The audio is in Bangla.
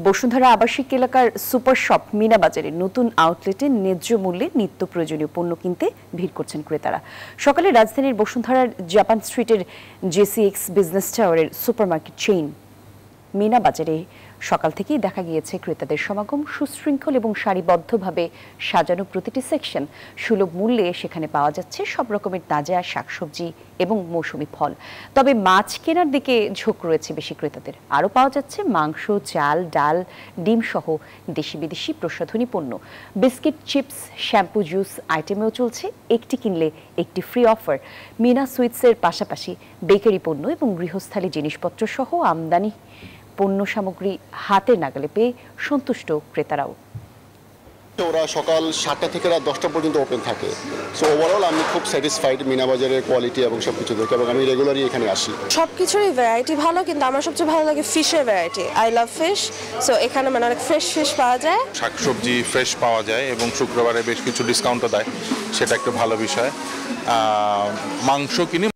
বসুন্ধরা আবাসিক এলাকার সুপার শপ মিনা বাজারে নতুন আউটলেটে ন্যায্য মূল্যে নিত্য প্রয়োজনীয় পণ্য কিনতে ভিড় করছেন ক্রেতারা। সকালে রাজধানীর বসুন্ধরার জাপান স্ট্রিটের জেসিএক্স বিজনেস টাওয়ারের সুপারমার্কেট চেইন মিনা বাজারে সকাল থেকেই দেখা গিয়েছে ক্রেতাদের সমাগম। সুশৃঙ্খল এবং সারিবদ্ধভাবে সাজানো প্রতিটি সেকশন, সুলভ মূল্যে সেখানে পাওয়া যাচ্ছে সব রকমের তাজা শাকসবজি এবং মৌসুমী ফল। তবে মাছ কেনার দিকে ঝোঁক রয়েছে বেশি ক্রেতাদের। আরও পাওয়া যাচ্ছে মাংস, চাল, ডাল, ডিম সহ দেশি বিদেশি প্রসাধনী পণ্য। বিস্কিট, চিপস, শ্যাম্পু, জুস আইটেমেও চলছে একটি কিনলে একটি ফ্রি অফার। মিনা সুইটসের পাশাপাশি বেকারি পণ্য এবং গৃহস্থালী জিনিসপত্র সহ আমদানি পণ্য সামগ্রী হাতে নাগালে পেয়ে সন্তুষ্ট ক্রেতারাও। ওরা সকাল 7টা থেকে রাত 10টা পর্যন্ত ওপেন থাকে। সো ওভারঅল আমি খুব স্যাটিসফাইড মিনা বাজারের কোয়ালিটি এবং সব কিছু দেখে, এবং আমি রেগুলারই এখানে আসি। সব কিছুরই ভ্যারাইটি ভালো, কিন্তু আমার সবচেয়ে ভালো লাগে ফিশের variety. I love fish. So এখানে মানে অনেক ফ্রেশ ফিশ পাওয়া যায়, শাকসবজি ফ্রেশ পাওয়া যায় এবং শুক্রবারে বেশ কিছু ডিসকাউন্টও দেয়, সেটা একটা ভালো বিষয়। মাংস কিনি।